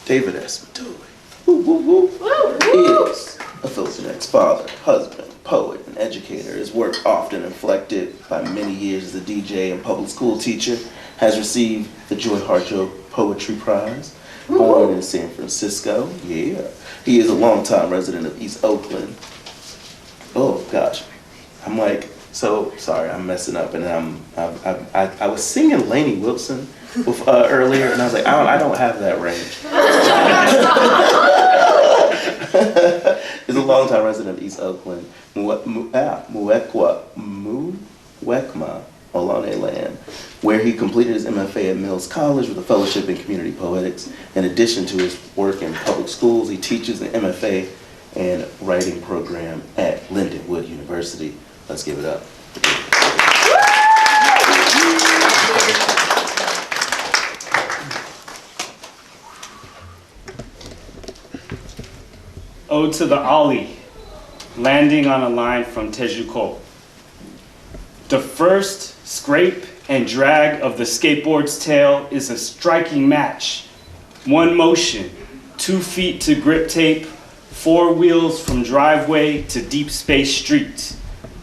David S. Maduli is a Filipinx father, husband, poet, and educator. His work, often inflected by many years as a DJ and public school teacher, has received the Joy Harjo Poetry Prize. Born in San Francisco, he is a longtime resident of East Oakland. Oh gosh, I'm like, so sorry, I'm messing up, and I was singing Lainey Wilson earlier, and I was like, I don't have that range. He's a longtime resident of East Oakland, Muwekma Ohlone land, where he completed his MFA at Mills College with a fellowship in Community Poetics. In addition to his work in public schools, he teaches an MFA and writing program at Lindenwood University. Let's give it up. Ode to the Ollie, landing on a line from Tejuko. The first scrape and drag of the skateboard's tail is a striking match. One motion, 2 feet to grip tape, 4 wheels from driveway to deep space street.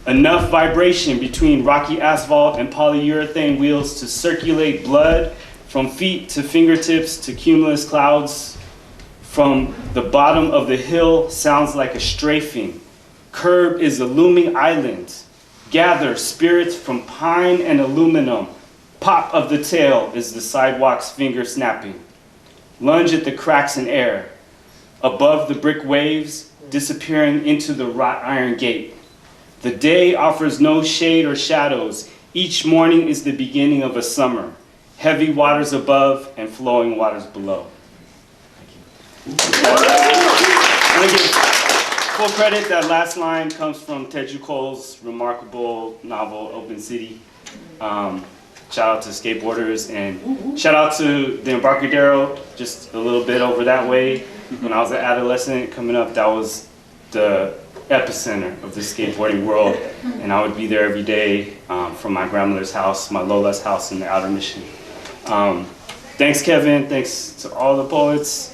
Enough vibration between rocky asphalt and polyurethane wheels to circulate blood from feet to fingertips to cumulus clouds. From the bottom of the hill sounds like a strafing. Curb is a looming island. Gather spirits from pine and aluminum. Pop of the tail is the sidewalk's finger snapping. Lunge at the cracks in air. Above the brick waves, disappearing into the wrought iron gate. The day offers no shade or shadows. Each morning is the beginning of a summer. Heavy waters above and flowing waters below. Thank you. I want to give full credit. That last line comes from Tejuko's remarkable novel, Open City. Shout out to skateboarders, and shout out to the Embarcadero, just a little bit over that way. When I was an adolescent coming up, that was the epicenter of the skateboarding world, and I would be there every day from my grandmother's house, my Lola's house in the Outer Mission. Thanks, Kevin. Thanks to all the poets.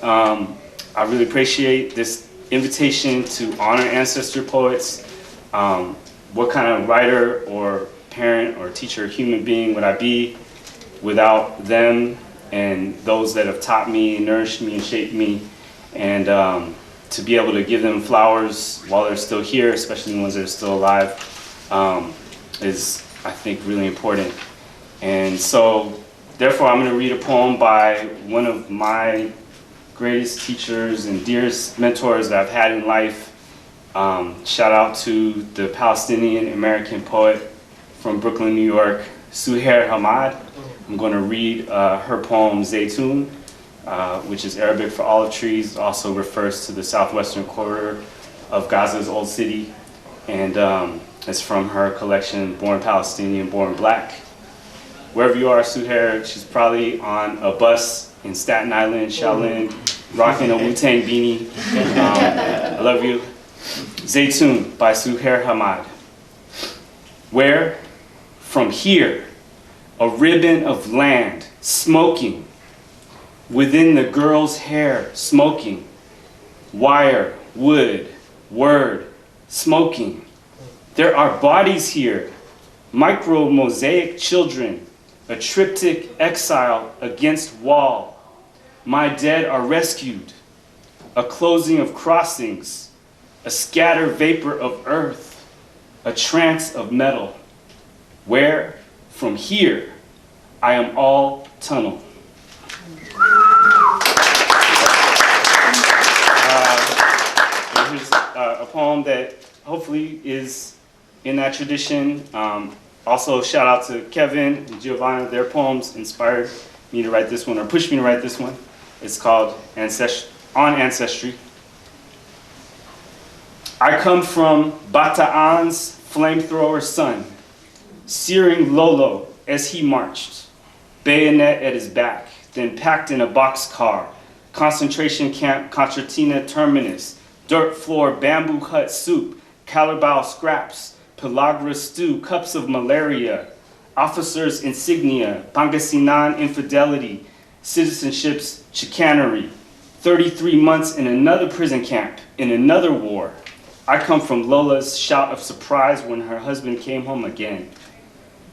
I really appreciate this invitation to honor ancestor poets. What kind of writer or parent or teacher, human being would I be without them and those that have taught me, nourished me, and shaped me? And to be able to give them flowers while they're still here, especially the ones that are still alive, is, I think, really important. And so, therefore, I'm going to read a poem by one of my greatest teachers and dearest mentors that I've had in life. Shout out to the Palestinian American poet from Brooklyn, New York, Suhair Hamad. I'm going to read her poem, Zaytun, which is Arabic for olive trees, also refers to the southwestern quarter of Gaza's Old City. And it's from her collection, Born Palestinian, Born Black. Wherever you are, Suhair, she's probably on a bus in Staten Island, Shaolin, rocking a Wu-Tang beanie. I love you. Zaytun by Suhair Hamad. Where? From here, a ribbon of land, smoking. Within the girl's hair, smoking. Wire, wood, word, smoking. There are bodies here, micro-mosaic children, a triptych exile against wall. My dead are rescued, a closing of crossings, a scatter vapor of earth, a trance of metal. Where? From here, I am all tunnel. Here's a poem that hopefully is in that tradition. Also, shout out to Kevin and Giovanna. Their poems inspired me to write this one, or pushed me to write this one. It's called On Ancestry. I come from Bata'an's flamethrower son, searing Lolo as he marched, bayonet at his back, then packed in a boxcar, concentration camp Concertina terminus, dirt floor, bamboo hut soup, calabash scraps, pellagra stew, cups of malaria, officers' insignia, Pangasinan infidelity, citizenships chicanery, 33 months in another prison camp, in another war. I come from Lola's shout of surprise when her husband came home again.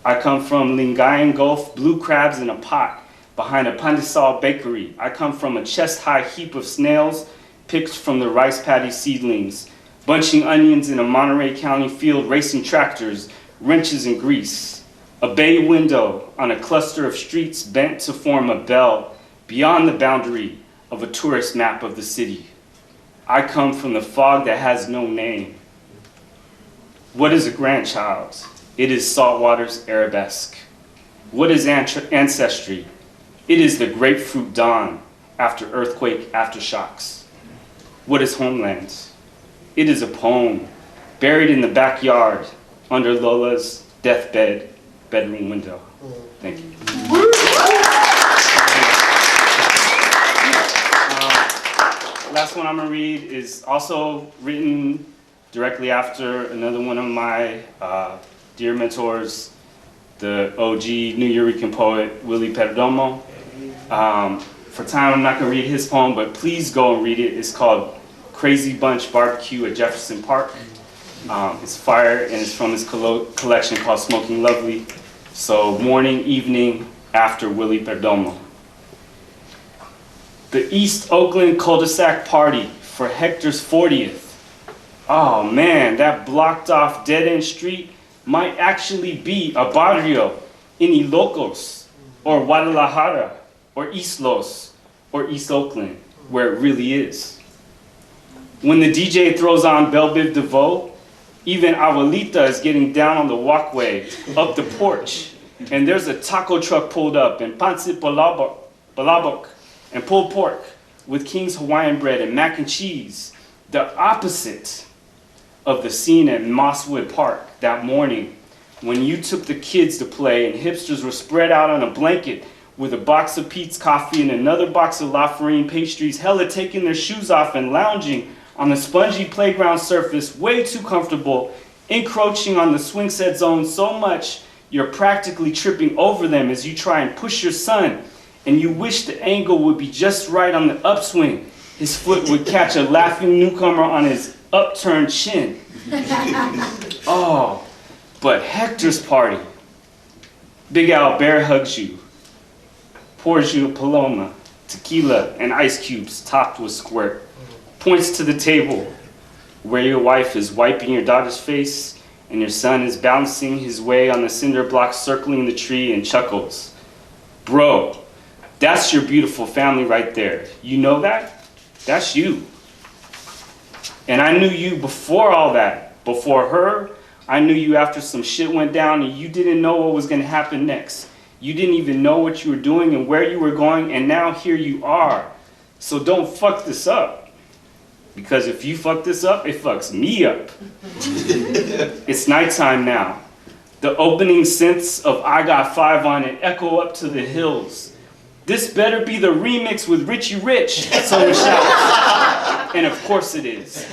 I come from Lingayen Gulf, blue crabs in a pot behind a pandesal bakery. I come from a chest-high heap of snails picked from the rice paddy seedlings, bunching onions in a Monterey County field, racing tractors, wrenches and grease. A bay window on a cluster of streets bent to form a bell beyond the boundary of a tourist map of the city. I come from the fog that has no name. What is a grandchild? It is saltwater's arabesque. What is ancestry? It is the grapefruit dawn after earthquake aftershocks. What is homeland? It is a poem buried in the backyard under Lola's deathbed bedroom window. Thank you. Last one I'm gonna read is also written directly after another one of my dear mentors, the OG New Yorican poet, Willie Perdomo. For time, I'm not gonna read his poem, but please go and read it. It's called Crazy Bunch Barbecue at Jefferson Park. It's fire, and it's from his collection called Smoking Lovely. So morning, evening, after Willie Perdomo. The East Oakland cul-de-sac party for Hector's 40th. Oh man, that blocked off dead-end street might actually be a barrio in Ilocos, or Guadalajara, or East Los, or East Oakland, where it really is. When the DJ throws on Belle Biv DeVoe, even Abuelita is getting down on the walkway up the porch, and there's a taco truck pulled up, and pancit balabok, and pulled pork with King's Hawaiian bread and mac and cheese, the opposite of the scene at Mosswood Park that morning when you took the kids to play and hipsters were spread out on a blanket with a box of Pete's coffee and another box of La Farine pastries, hella taking their shoes off and lounging on the spongy playground surface, way too comfortable, encroaching on the swing set zone so much you're practically tripping over them as you try and push your son, and you wish the angle would be just right on the upswing. His foot would catch a laughing newcomer on his upturned chin. Oh, but Hector's party. Big Al bear hugs you, pours you a paloma, tequila, and ice cubes topped with squirt, points to the table where your wife is wiping your daughter's face and your son is bouncing his way on the cinder blocks circling the tree and chuckles. Bro, that's your beautiful family right there. You know that? That's you. And I knew you before all that. Before her, I knew you after some shit went down and you didn't know what was gonna happen next. You didn't even know what you were doing and where you were going, and now here you are. So don't fuck this up. Because if you fuck this up, it fucks me up. It's nighttime now. The opening synths of I Got Five on It echo up to the hills. This better be the remix with Richie Rich, someone shouts. And of course it is.